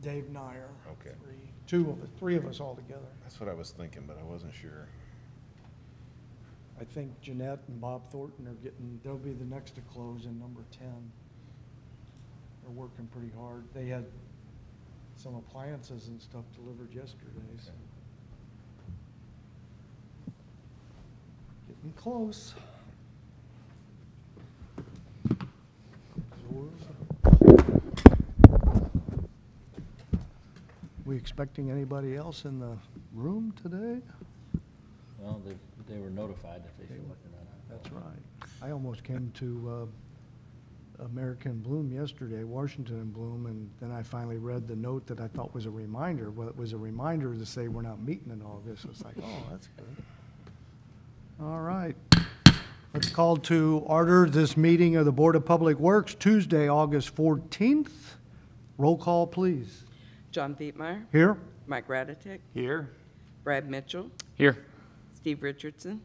Dave Nyer. Okay. Three of us all together. That's what I was thinking, but I wasn't sure. I think Jeanette and Bob Thornton they'll be the next to close in number 10. They're working pretty hard. They had some appliances and stuff delivered yesterday, so. Getting close. We expecting anybody else in the room today? Well, they were notified that they should look at that. That's right. I almost came to American Bloom yesterday, Washington and Bloom, and then I finally read the note that I thought was a reminder. Well, it was a reminder to say we're not meeting in August. It's like, oh, that's good. All right. Let's call to order this meeting of the Board of Public Works, Tuesday, August 14th. Roll call, please. John Vietmeyer. Here. Mike Ratatek. Here. Brad Mitchell. Here. Steve Richardson.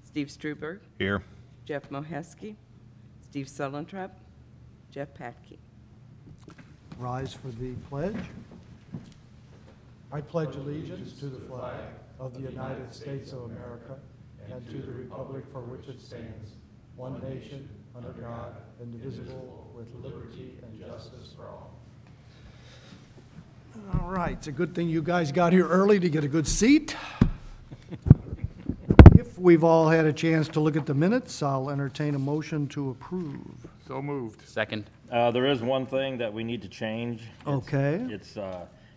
Steve Struberg. Here. Jeff Mohesky. Steve Sullentrap. Jeff Patke. Rise for the pledge. I pledge allegiance to the flag of the United States of America and to the republic for which it stands, one nation, under God, indivisible, with liberty and justice for all. All right, it's a good thing you guys got here early to get a good seat. If we've all had a chance to look at the minutes, I'll entertain a motion to approve. So moved. Second. There is one thing that we need to change. Okay. It's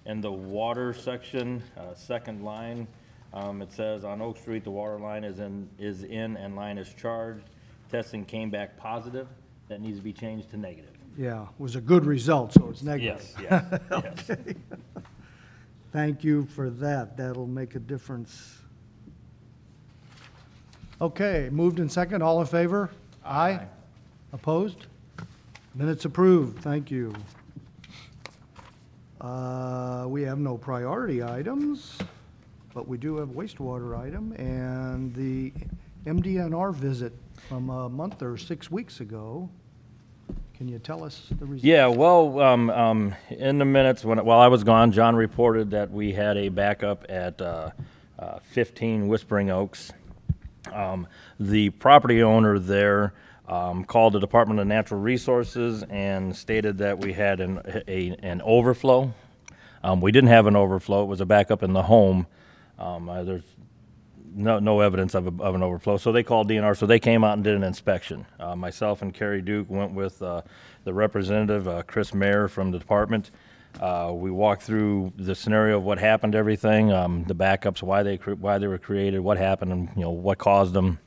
in the water section, second line. It says on Oak Street, the water line is in and line is charged. Testing came back positive. That needs to be changed to negative. Yeah, it was a good result, so it's negative. Yes, yes, yes. Okay. Thank you for that. That'll make a difference. Okay, moved and second. All in favor? Aye. Opposed? Minutes approved. Thank you. We have no priority items, but we do have wastewater item and the MDNR visit from a month or 6 weeks ago. Can you tell us the results? Yeah, well, in the minutes, while I was gone, John reported that we had a backup at 15 Whispering Oaks. The property owner there called the Department of Natural Resources and stated that we had an overflow. We didn't have an overflow. It was a backup in the home. There's no evidence of an overflow. So they called DNR. So they came out and did an inspection. Myself and Kerry Duke went with the representative, Chris Mayer from the department. We walked through the scenario of what happened, everything, the backups, why they were created, what happened, and what caused them.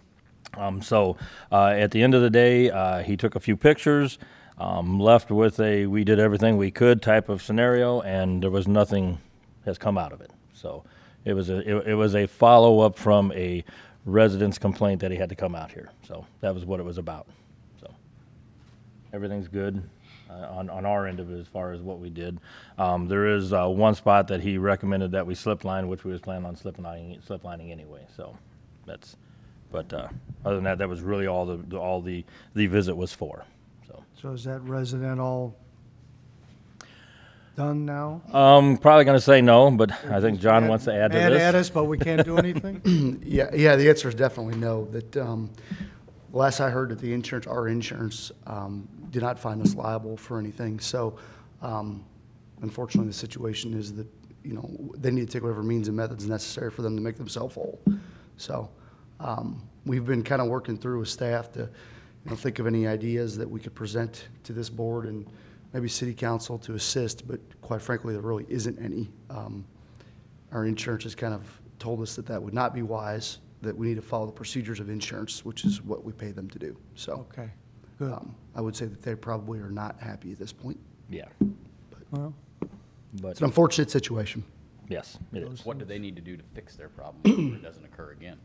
So at the end of the day, he took a few pictures, left with we did everything we could type of scenario, and there was nothing has come out of it. So it was a follow-up from a resident's complaint that he had to come out here. So that was what it was about. So everything's good on our end of it as far as what we did. There is one spot that he recommended that we slip line, which we was planning on slip lining anyway. So that's. But other than that, that was really all the visit was for. So is that resident all done now? Probably going to say no, but I think John wants to add to this. Mad at us, but we can't do anything? Yeah, the answer is definitely no. That last I heard that our insurance did not find us liable for anything. So unfortunately, the situation is that they need to take whatever means and methods necessary for them to make themselves whole. So we've been kind of working through with staff to think of any ideas that we could present to this board and maybe city council to assist, but quite frankly, there really isn't any. Our insurance has kind of told us that would not be wise, that we need to follow the procedures of insurance, which is what we pay them to do. So Okay, good. I would say that they probably are not happy at this point. Yeah. Well, But It's an unfortunate situation. yes, it is. What do they need to do to fix their problem so it doesn't occur again?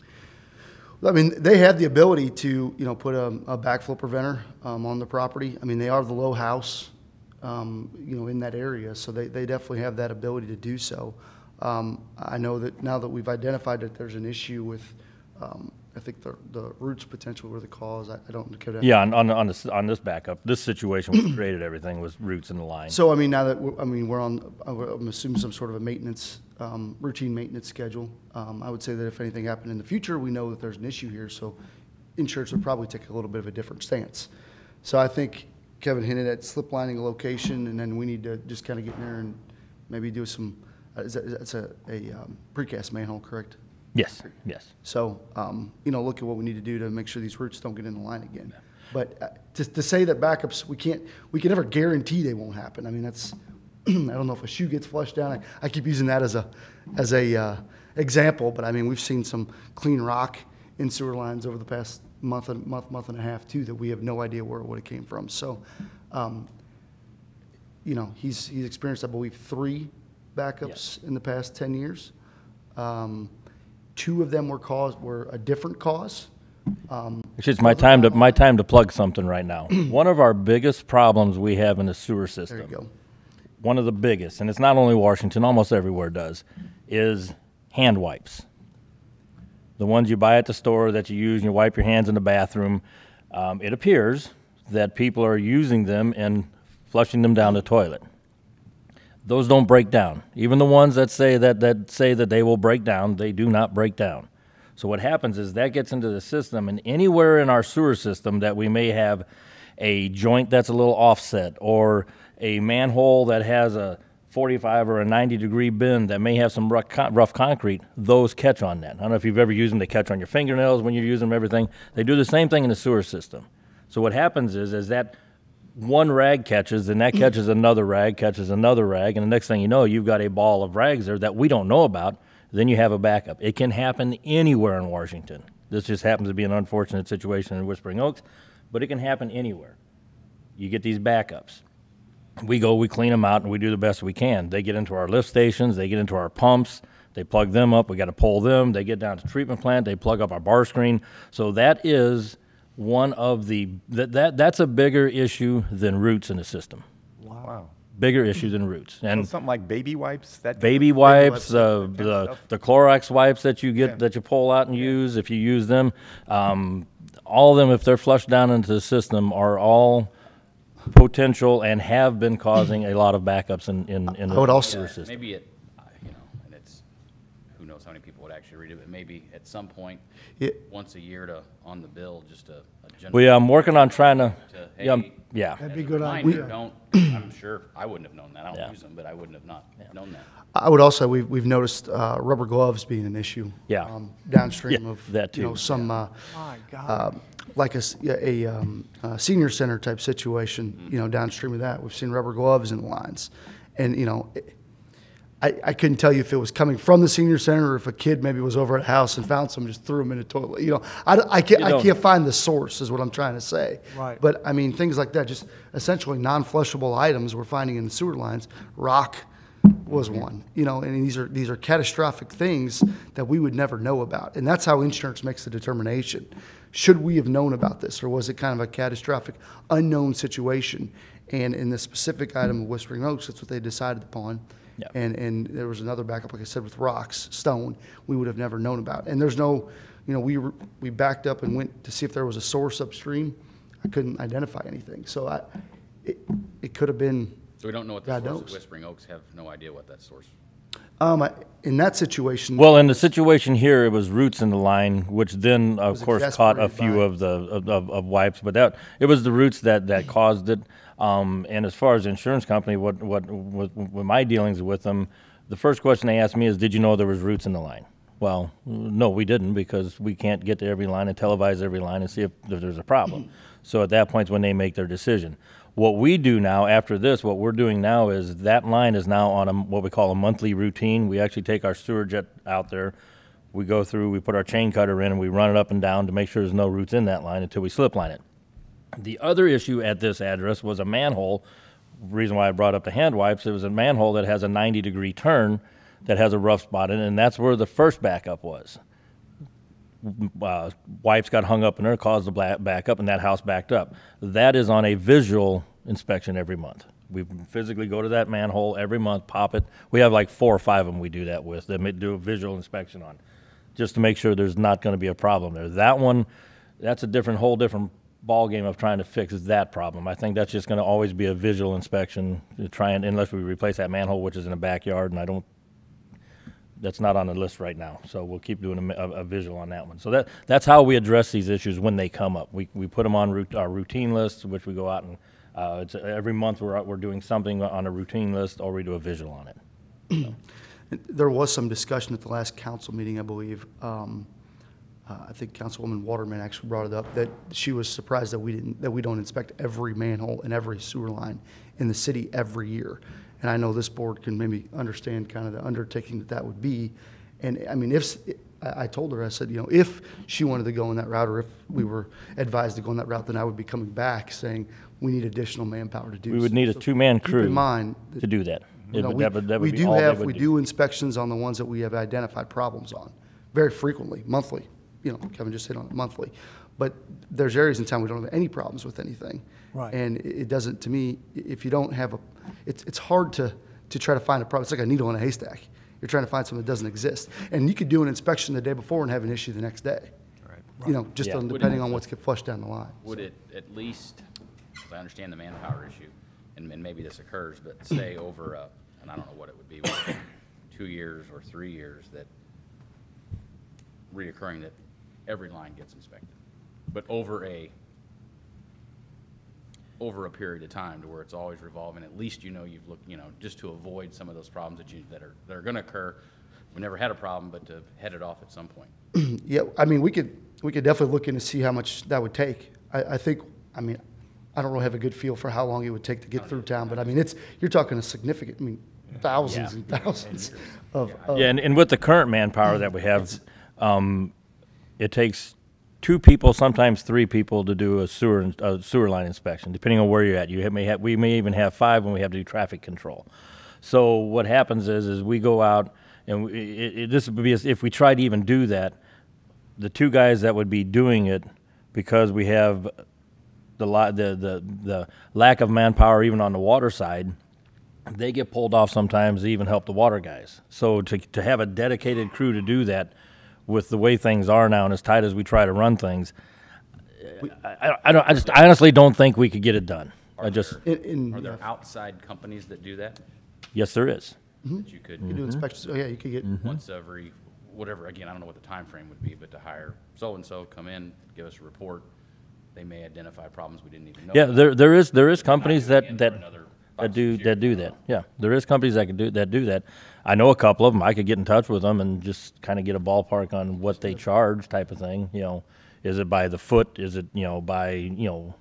I mean, they have the ability to, put a backflow preventer on the property. I mean, they are the low house, in that area, so they definitely have that ability to do so. I know that now that we've identified that there's an issue with I think the roots potentially were the cause. I don't. Yeah, on this backup, this situation which created everything was roots in the line. So, I mean, now that, we're on, I'm assuming some sort of a maintenance, routine maintenance schedule. I would say that if anything happened in the future, we know that there's an issue here, so insurance would probably take a little bit of a different stance. So I think Kevin hinted at slip lining a location, and then we need to just kind of get in there and maybe do some, that's a precast manhole, correct? Yes, yes. So, look at what we need to do to make sure these roots don't get in the line again. But to say that backups, we can never guarantee they won't happen. I mean, that's, I don't know if a shoe gets flushed down. I keep using that as a example, but I mean, we've seen some clean rock in sewer lines over the past month and a half too, that we have no idea where it would have came from. So, he's experienced, I believe, 3 backups in the past 10 years. 2 of them were a different cause. Actually, it's my time to plug something right now. One of our biggest problems we have in the sewer system, There you go. one of the biggest, and it's not only Washington, almost everywhere does, is hand wipes. The ones you buy at the store that you use and you wipe your hands in the bathroom. It appears that people are using them and flushing them down the toilet. Those don't break down. Even the ones that say that they will break down, they do not break down. So what happens is that gets into the system, and anywhere in our sewer system that we may have a joint that's a little offset, or a manhole that has a 45 or a 90-degree bend that may have some rough concrete, those catch on that. I don't know if you've ever used them. They catch on your fingernails when you use them, everything. They do the same thing in the sewer system. So what happens is that one rag catches, and that catches another rag, catches another rag, and the next thing you know, you've got a ball of rags there that we don't know about. Then you have a backup. It can happen anywhere in Washington. This just happens to be an unfortunate situation in Whispering Oaks, but it can happen anywhere. You get these backups. We clean them out, and we do the best we can. They get into our lift stations, they get into our pumps, they plug them up, we got to pull them, they get down to the treatment plant, they plug up our bar screen. So that is one of that's a bigger issue than roots in the system. Wow. Bigger issue than roots. And Something like baby wipes? baby wipes, the Clorox wipes that you get, that you pull out and use, if you use them, all of them, if they're flushed down into the system, are all potential and have been causing a lot of backups in the I would also- sewer system. Maybe and it's, who knows how many people would actually read it, but maybe at some point, once a year on the bill, just a general. Well, yeah, I'm working on trying to, Hey, yeah. That'd as be a a good reminder, idea. I'm sure, I wouldn't have known that. I Yeah. don't use them, but I wouldn't have not known that. I would also, we've noticed rubber gloves being an issue. Yeah. Downstream Yeah, of, that too. some, My God. like a senior center type situation, downstream of that. We've seen rubber gloves in the lines. And, I couldn't tell you if it was coming from the senior center or if a kid maybe was over at a house and found some, just threw them in a toilet. I can't find the source is what I'm trying to say. Right. But I mean, things like that, just essentially non-flushable items we're finding in the sewer lines. Rock was one, and these are catastrophic things that we would never know about. And that's how insurance makes the determination. Should we have known about this, or was it kind of a catastrophic unknown situation? And in the specific item of Whispering Oaks, that's what they decided upon. Yeah. And there was another backup, like I said, with rocks, stone, we would have never known about. And there's no, we backed up and went to see if there was a source upstream. I couldn't identify anything. So it could have been, So we don't know what the God source knows. of Whispering Oaks, have no idea what that source. in that situation. Well, in the situation here, it was roots in the line, which then, of Was course, caught a exasperated few by- of the wipes. But it was the roots that caused it. And as far as the insurance company, what my dealings with them, the first question they asked me is, "Did you know there was roots in the line?" Well, no, we didn't, because we can't get to every line and televise every line and see if there's a problem. So at that point is when they make their decision. What we do now, after this, what we're doing now is that line is now on what we call a monthly routine. We actually take our sewer jet out there, we go through, we put our chain cutter in, and we run it up and down to make sure there's no roots in that line until we slip line it. The other issue at this address was a manhole. Reason why I brought up the hand wipes, it was a manhole that has a 90-degree turn that has a rough spot in it, and that's where the first backup was. Wipes got hung up in there, caused the backup, and that house backed up. That is on a visual inspection every month. We physically go to that manhole every month, pop it. We have like 4 or 5 of them we do that with. They do a visual inspection on. just to make sure there's not going to be a problem there. That one, that's a whole different ballgame of trying to fix that problem. I think that's just going to always be a visual inspection to try and, unless we replace that manhole, which is in the backyard, and that's not on the list right now. So we'll keep doing a visual on that one. So that's how we address these issues when they come up. We put them on our routine list, which we go out and it's every month we're doing something on a routine list, or we do a visual on it. There was some discussion at the last council meeting, I believe. I think Councilwoman Waterman actually brought it up, that she was surprised that we don't inspect every manhole and every sewer line in the city every year. And I know this board can maybe understand kind of the undertaking that would be. And I mean, I told her, I said, if she wanted to go in that route, or if we were advised to go in that route, then I would be coming back saying we need additional manpower to do. We would need a two-man crew Keep in mind to do that. We do inspections on the ones that we have identified problems on, very frequently, monthly. Kevin just hit on it, monthly. But there's areas in town we don't have any problems with anything. Right. And it doesn't, to me, if you don't have it's hard to try to find a problem. It's like a needle in a haystack. You're trying to find something that doesn't exist. And you could do an inspection the day before and have an issue the next day. Right. Just Yeah. depending on what's get flushed down the line. Would it at least, 'cause I understand the manpower issue, and maybe this occurs, but say over, and I don't know what it would be, 2 years or 3 years, that reoccurring that every line gets inspected, but over a period of time to where it's always revolving, at least you've looked, just to avoid some of those problems that are going to occur. We never had a problem, but to head it off at some point. Yeah, I mean, we could definitely look in to see how much that would take. I think, I don't really have a good feel for how long it would take to get through town, but I mean, you're talking a significant, thousands and thousands of. Yeah, and with the current manpower that we have, it takes 2 people, sometimes 3 people, to do a sewer line inspection, depending on where you're at. We may even have 5 when we have to do traffic control. So what happens is we go out, and this would be if we try to even do that, the 2 guys that would be doing it, because we have the lack of manpower even on the water side, they get pulled off sometimes to even help the water guys. So to have a dedicated crew to do that, with the way things are now and as tight as we try to run things, I honestly don't think we could get it done. Are there outside companies that do that? Yes, there is. That you could You do inspections, you could get. once every, whatever, again, I don't know what the time frame would be, but to hire so-and-so, come in, give us a report, they may identify problems we didn't even know. Yeah, about. there is companies Not that doing it for another 5, 6 do years. that. Yeah, there is companies that do that. I know a couple of them. I could get in touch with them and just kind of get a ballpark on what they charge, type of thing. Is it by the foot? Is it by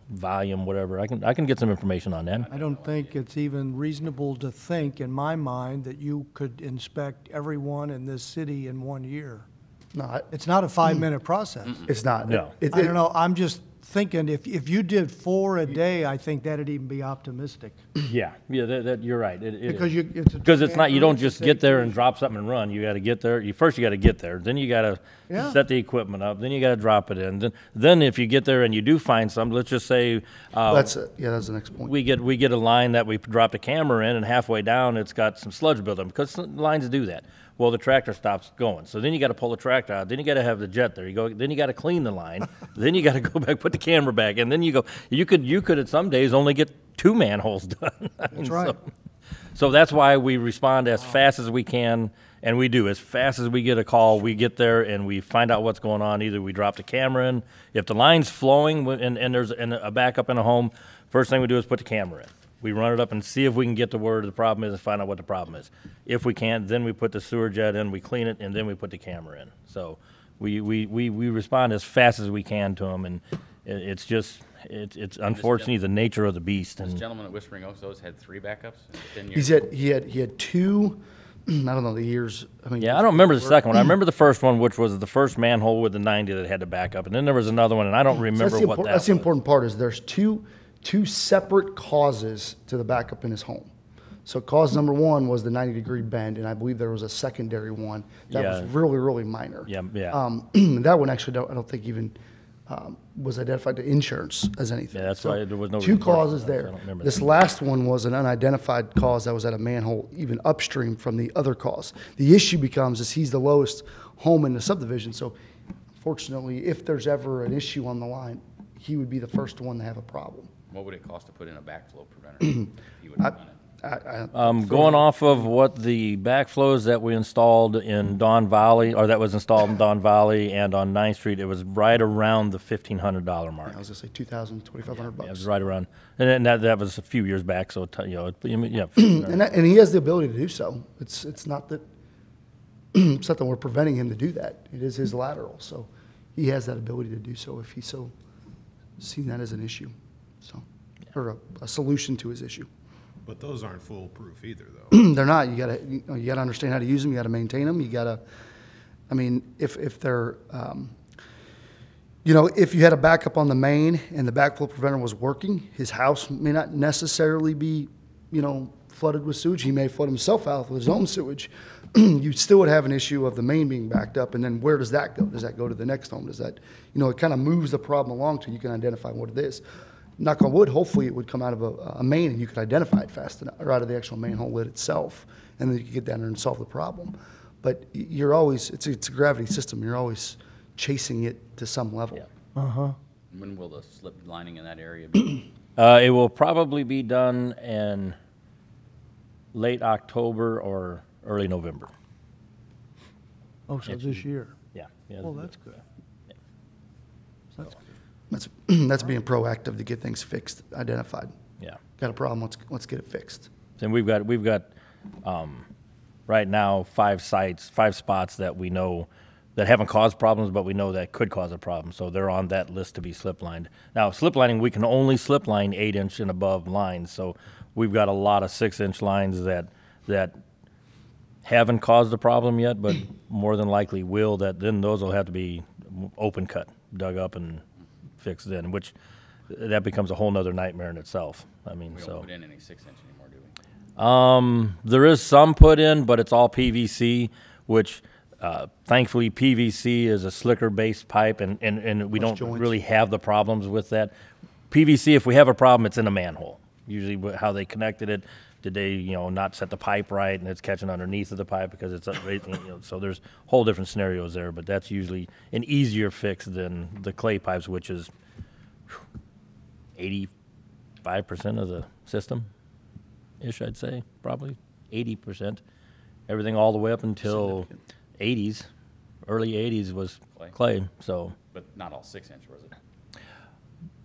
volume, whatever? I can get some information on that. I don't think it's even reasonable to think, in my mind, that you could inspect everyone in this city in 1 year. No, It's not a 5-minute process. it's not. No. It- I don't know, I'm just thinking, if you did 4 a day, I think that'd even be optimistic. Yeah, that you're right. Because Because it's not, you don't it's a just get there and safety drop something and run. You got to get there. First you got to get there. Then you got to Yeah. set the equipment up. Then you got to drop it in. Then if you get there and you do find something, let's just say That's the next point. we get a line that we dropped a camera in, and halfway down it's got some sludge buildup, because some lines do that. Well, the tractor stops going, so then you got to pull the tractor out. Then you got to have the jet there. Then you got to clean the line. Then you got to go back, put the camera back, and then you go. You could at some days only get 2 manholes done. That's right. So that's why we respond as fast as we can, and we do. As fast as we get a call, we get there and we find out what's going on. Either we drop the camera in. If the line's flowing and there's a backup in a home, first thing we do is put the camera in. We run it up and see if we can get to where the problem is and find out what the problem is. If we can't, then we put the sewer jet in, we clean it, and then we put the camera in. So we respond as fast as we can to them, and it's unfortunately the nature of the beast. This And gentleman at Whispering Oaks always had 3 backups in 10 years. He had 2, I don't know the years. yeah, I don't remember the second one. I remember the first one, which was the first manhole with the 90 that had to back up, and then there was another one, and I don't remember what that was. That's the important part, is there's two separate causes to the backup in his home. So cause number 1 was the 90-degree bend, and I believe there was a secondary one that was Yeah. really, really minor. Yeah. That one actually, I don't think even was identified to insurance as anything. Yeah, that's So why there was no two report for causes that, so I there. don't remember This that. last one was an unidentified cause that was at a manhole even upstream from the other cause. The issue becomes is he's the lowest home in the subdivision, so fortunately, if there's ever an issue on the line, he would be the first one to have a problem. What would it cost to put in a backflow preventer? If you would have done it? Going off of what the backflows that we installed in Don Valley, or that was installed in Don Valley and on 9th Street, it was right around the $1,500 mark. I was gonna say 2,000, 2,500 Yeah, it was bucks. right around, and then that was a few years back, so, yeah. And he has the ability to do so. It's not that, it's not that we're preventing him to do that. It is his lateral, so he has that ability to do so if he's so seen that as an issue, so, or a solution to his issue. But those aren't foolproof either, though. They're not. You gotta understand how to use them. You gotta maintain them. You gotta, I mean, if they're, if you had a backup on the main and the backflow preventer was working, his house may not necessarily be, flooded with sewage. He may flood himself out with his own sewage. You still would have an issue of the main being backed up, and then where does that go? Does that go to the next home? Does that, it kind of moves the problem along till you can identify what it is. Knock on wood, hopefully it would come out of a main and you could identify it fast enough, or out of the actual manhole lid itself, and then you could get down there and solve the problem. But you're always, it's a gravity system, you're always chasing it to some level. Yeah. Uh-huh. When will the slip lining in that area be? It will probably be done in late October or early November. Oh, so this year. Yeah. Oh, that's good. That's good. That's being proactive to get things fixed, identified. Yeah. Got a problem, let's get it fixed. And we've got right now 5 spots that we know that haven't caused problems, but we know that could cause a problem. So they're on that list to be slip lined. Now, slip lining, we can only slip line 8-inch and above lines. So we've got a lot of 6-inch lines that haven't caused a problem yet, but more than likely will. Then those will have to be open cut, dug up and fixed in, which that becomes a whole nother nightmare in itself. I mean, We so. don't put in any 6-inch anymore, do we? There is some put in, but it's all PVC, which thankfully PVC is a slicker-based pipe, and we Less don't joints. really have the problems with that. PVC, if we have a problem, it's in a manhole. Usually how they connected it, did they, not set the pipe right, and it's catching underneath of the pipe because it's, so there's whole different scenarios there, but that's usually an easier fix than the clay pipes, which is 85% of the system-ish, I'd say, probably 80%. Everything all the way up until 80s, early 80s was Clay. clay, so. But not all 6-inch, was it?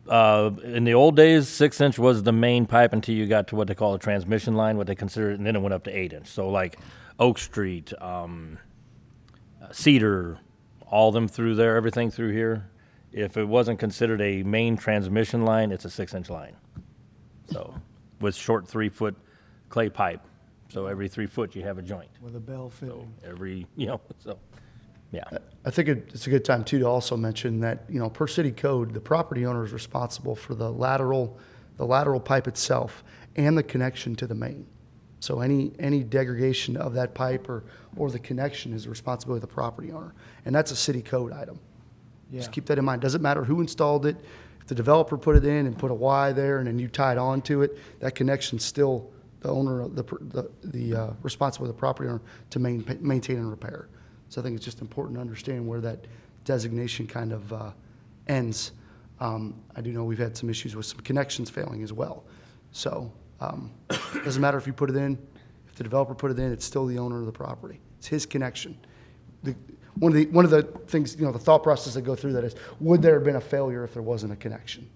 In the old days, 6-inch was the main pipe until you got to what they call a transmission line, what they consider, and then it went up to 8-inch. So like Oak Street, Cedar, all them through there, everything through here. If it wasn't considered a main transmission line, it's a 6-inch line. So with short 3-foot clay pipe. So every 3 foot you have a joint. With a bell So fitting. every, so, yeah. I think it's a good time too to also mention that, per city code, the property owner is responsible for the lateral pipe itself and the connection to the main. So any degradation of that pipe or the connection is the responsibility of the property owner. And that's a city code item. Yeah. Just keep that in mind. Doesn't matter who installed it. If the developer put it in and put a Y there and then you tied on to it, that connection's still the owner of the responsibility of the property owner to maintain and repair. So I think it's just important to understand where that designation kind of ends. I do know we've had some issues with some connections failing as well. So it doesn't matter if you put it in, if the developer put it in, it's still the owner of the property. It's his connection. One of the things, the thought process that go through that is, would there have been a failure if there wasn't a connection?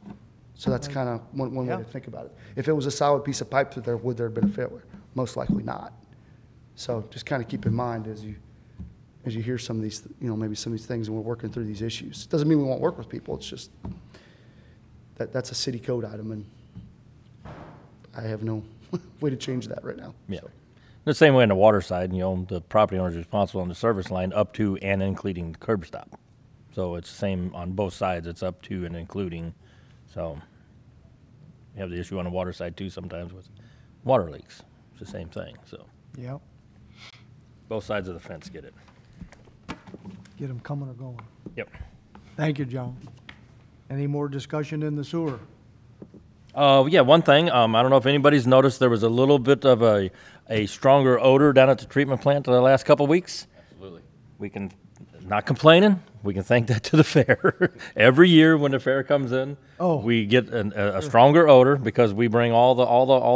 So that's kind of one way Yeah. to think about it. If it was a solid piece of pipe through there, would there have been a failure? Most likely not. So just kind of keep in mind as you hear some of these, maybe some of these things and we're working through these issues. Doesn't mean we won't work with people. It's just that's a city code item, and I have no way to change that right now. Yeah. So, The same way on the water side, the property owner is responsible on the service line up to and including the curb stop. So it's the same on both sides. It's up to and including. So you have the issue on the water side too sometimes with water leaks. It's the same thing. So Yep. both sides of the fence get it. Get them coming or going. Yep. Thank you, John. Any more discussion in the sewer? Yeah, one thing, I don't know if anybody's noticed, there was a little bit of a stronger odor down at the treatment plant the last couple of weeks. Absolutely. We can, not complaining, we can thank that to the fair. Every year when the fair comes in, Oh. we get a stronger odor because we bring all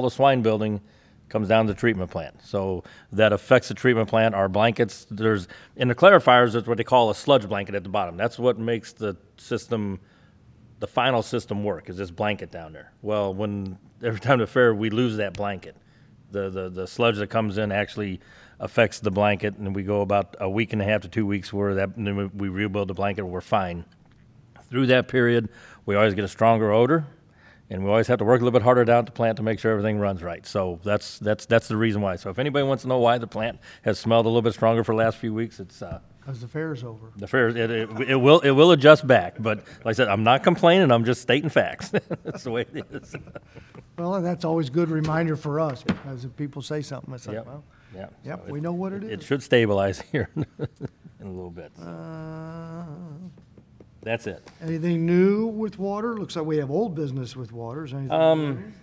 the swine building comes down to the treatment plant. So that affects the treatment plant. Our blankets, in the clarifiers, there's what they call a sludge blanket at the bottom. That's what makes the system, the final system work, is this blanket down there. Well, every time the fair, we lose that blanket. The sludge that comes in actually affects the blanket, and we go about a week and a half to 2 weeks where and then we rebuild the blanket, we're fine. Through that period, we always get a stronger odor, and we always have to work a little bit harder down at the plant to make sure everything runs right. So that's the reason why. So if anybody wants to know why the plant has smelled a little bit stronger for the last few weeks, it's Because the fair's over. the fair. It will adjust back. But like I said, I'm not complaining. I'm just stating facts. That's the way it is. Well, and that's always a good reminder for us, because if people say something, it's like, Yep. well, Yeah. yep, So we know what it It is. should stabilize here in a little bit. That's it. Anything new with water? Looks like we have old business with water. Is anything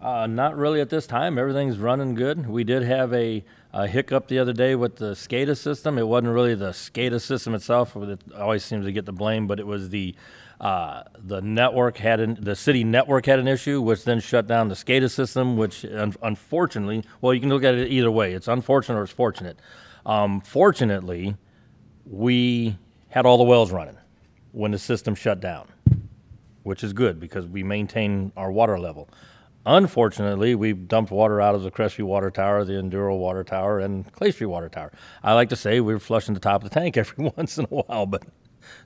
new? Not really at this time. Everything's running good. We did have a hiccup the other day with the SCADA system. It wasn't really the SCADA system itself that always seems to get the blame, but it was the network the city network had an issue, which then shut down the SCADA system, which unfortunately, well, you can look at it either way. It's unfortunate or it's fortunate. Fortunately, we had all the wells running when the system shut down, which is good because we maintain our water level. Unfortunately, we dumped water out of the Crestview Water Tower, the Enduro Water Tower, and Clay Street Water Tower. I like to say we were flushing the top of the tank every once in a while, but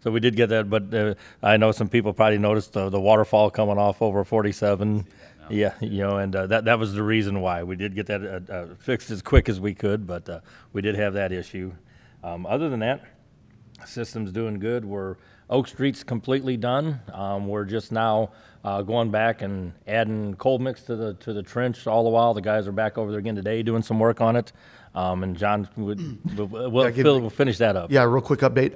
so we did get that. But I know some people probably noticed the waterfall coming off over 47. Yeah, and that was the reason why we did get that fixed as quick as we could. But we did have that issue. Other than that, system's doing good. Oak Street's completely done. We're just now going back and adding cold mix to the trench all the while. The guys are back over there again today doing some work on it. And John will finish that up. Yeah, real quick update.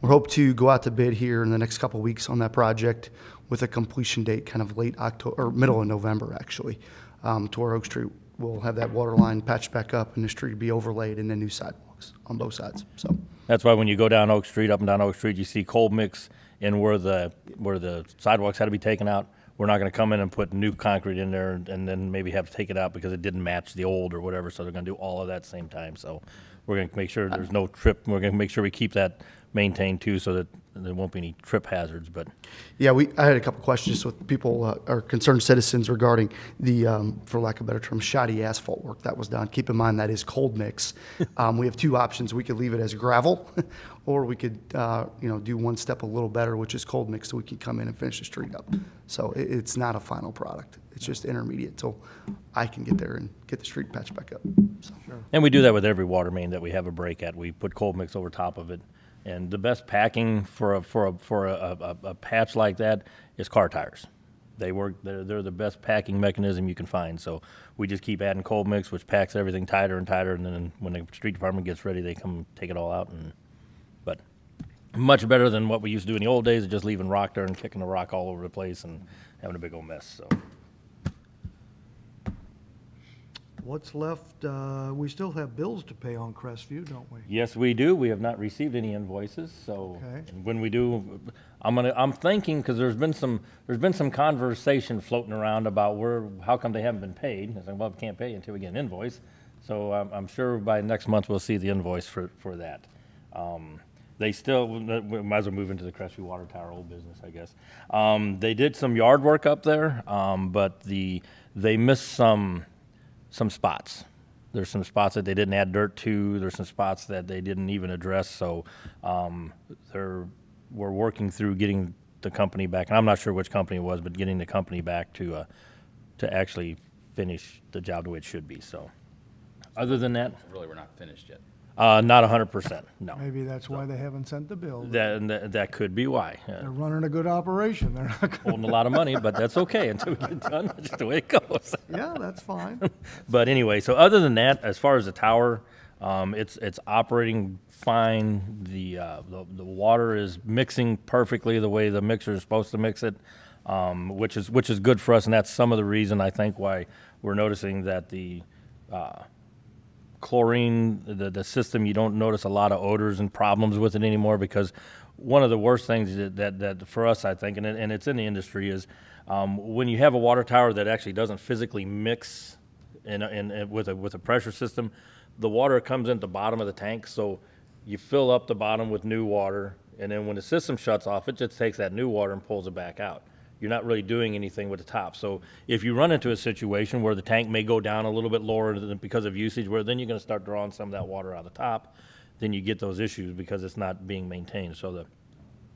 We hope to go out to bid here in the next couple of weeks on that project with a completion date kind of late October, or middle of November, actually, to where Oak Street will have that water line patched back up and the street be overlaid and then new sidewalks on both sides. So That's why when you go down Oak Street, up and down Oak Street, you see cold mix in where the sidewalks had to be taken out. We're not going to come in and put new concrete in there and then maybe have to take it out because it didn't match the old or whatever. So they're going to do all of that same time. So we're going to make sure there's no trip. We're going to make sure we keep that maintained too, so that there won't be any trip hazards. But yeah, I had a couple questions with people or concerned citizens regarding the, for lack of a better term, shoddy asphalt work that was done. Keep in mind that is cold mix. We have two options. We could leave it as gravel, or we could do one step a little better, which is cold mix, so we can come in and finish the street up. So it's not a final product. It's just intermediate till I can get there and get the street patched back up. So. And we do that with every water main that we have a break at. We put cold mix over top of it. And the best packing for a patch like that is car tires. They work. They're the best packing mechanism you can find. So we just keep adding cold mix, which packs everything tighter and tighter. And then when the street department gets ready, they come take it all out. But much better than what we used to do in the old days of just leaving rock there and kicking the rock all over the place and having a big old mess. So. What's left? We still have bills to pay on Crestview, don't we? Yes, we do. We have not received any invoices, so Okay. and when we do, I'm thinking, because there's been some conversation floating around about how come they haven't been paid. I said, well, we can't pay until we get an invoice. So I'm sure by next month we'll see the invoice for that. They still, we might as well move into the Crestview Water Tower, old business, I guess. They did some yard work up there, but they missed some spots. There's some spots that they didn't add dirt to. There's some spots that they didn't even address. So we're working through getting the company back. And I'm not sure which company it was, but getting the company back to actually finish the job the way it should be. So other than that, Really, we're not finished yet. not 100%. No. Maybe that's why they haven't sent the bill. That could be why. They're running a good operation. They're not gonna, Holding a lot of money, but that's okay until we get done. That's just the way it goes. yeah, that's fine. But anyway, so other than that, as far as the tower, It's operating fine. The water is mixing perfectly the way the mixer is supposed to mix it, which is good for us, and that's some of the reason I think why we're noticing that the chlorine, the system, you don't notice a lot of odors and problems with it anymore, because one of the worst things that for us, I think, and it's in the industry, is when you have a water tower that actually doesn't physically mix with a pressure system, the water comes into the bottom of the tank, so you fill up the bottom with new water, and then when the system shuts off, it just takes that new water and pulls it back out. You're not really doing anything with the top. So if you run into a situation where the tank may go down a little bit lower because of usage, where then you're going to start drawing some of that water out of the top, then you get those issues because it's not being maintained. So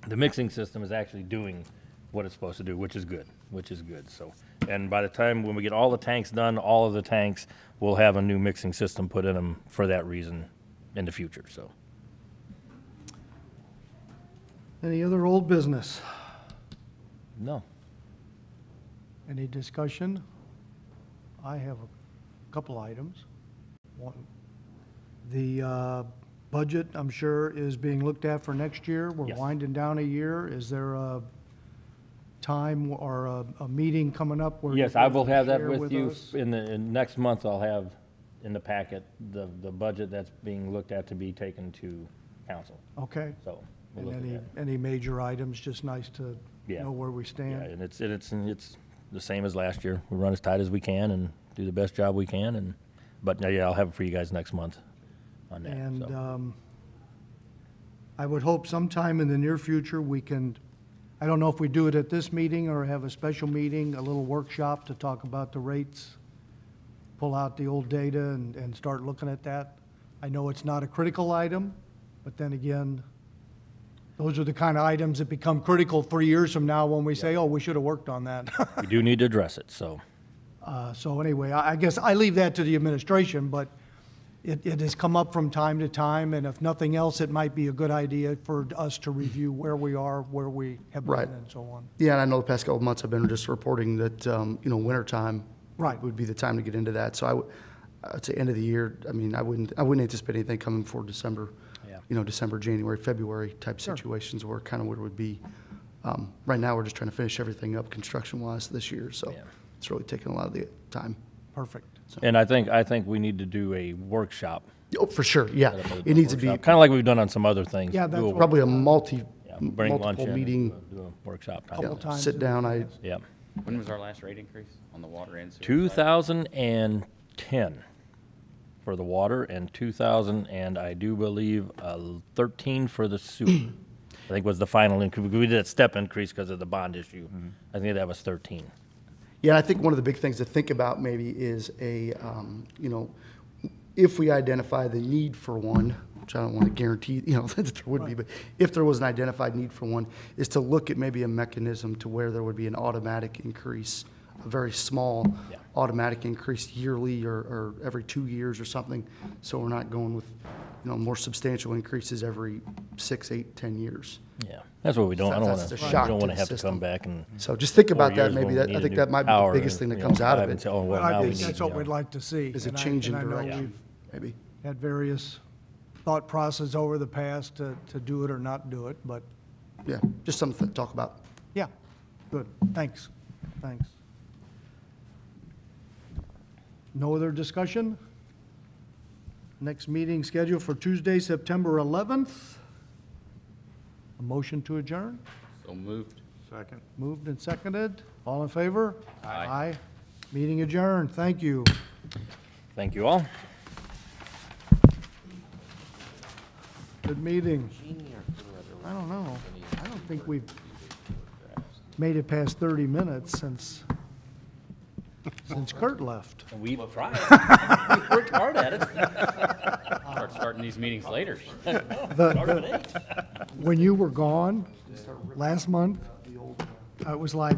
the mixing system is actually doing what it's supposed to do, which is good. So, and by the time when we get all the tanks done, all of the tanks will have a new mixing system put in them for that reason in the future. So, Any other old business? no. Any discussion? I have a couple items. One, the budget, I'm sure, is being looked at for next year. We're Yes. winding down a year. Is there a time or a meeting coming up where? Yes, you I can will have that share with you us? in next month. I'll have in the packet the budget that's being looked at to be taken to council. Okay. So we'll And look at that. any major items, just nice to Yeah. know where we Yeah, stand. and it's the same as last year. We run as tight as we can and do the best job we can. But yeah, I'll have it for you guys next month on that. And so. I would hope sometime in the near future, we can, I don't know if we do it at this meeting or have a special meeting, a little workshop to talk about the rates, pull out the old data and start looking at that. I know it's not a critical item, but then again, those are the kind of items that become critical 3 years from now when we say, oh, we should have worked on that. We do need to address it, so. So anyway, I guess I leave that to the administration, but it has come up from time to time, and if nothing else, it might be a good idea for us to review where we are, where we have been, Right. and so on. Yeah, and I know the past couple of months I've been just reporting that, wintertime Right. would be the time to get into that. So I'd say end of the year, I mean, I wouldn't anticipate anything coming for December, Yeah. December, January, February type Sure. situations where kind of where it would be. Right now, we're just trying to finish everything up construction-wise this year, so Yeah. it's really taking a lot of the time. Perfect. And I think we need to do a workshop. Oh, for sure, yeah. It needs to be Kind of like we've done on some other things. Yeah, that's Do a- what- probably a yeah, bring lunch multiple in, meeting, do a workshop. type. Couple times sit in down, advance. Yeah. When was our last rate increase on the water and sewer? side? 2010 for the water and 2000, and I do believe 13 for the sewer. I think was the final increase. We did a step increase because of the bond issue. I think that was 13. Yeah, and I think one of the big things to think about maybe is if we identify the need for one, which I don't want to guarantee, that there would be, but if there was an identified need for one, is to look at maybe a mechanism to where there would be an automatic increase, a very small Yeah. automatic increase yearly or every 2 years or something, so we're not going with, more substantial increases every 6, 8, 10 years. Yeah, that's what we don't. I don't That's want the to. shock We don't to want to the have to system. come back and. So just think 4 about that, years maybe when that, we I need think a that new might be power the biggest and, thing that comes out of and it, say, oh, well, I now we think need that's what more. we'd like to see. is a and I- change in and I know direction, we've maybe. had various thought process over the past to do it or not do it, but Yeah, just something to talk about. yeah, good, thanks. No other discussion? Next meeting scheduled for Tuesday, September 11th. A motion to adjourn? So moved. Second. Moved and seconded. All in favor? Aye. Meeting adjourned. Thank you. Thank you all. Good meeting. I don't know. I don't think we've made it past 30 minutes since Kurt left. We tried. We worked hard at it. Start starting these meetings later. When you were gone last month, it was like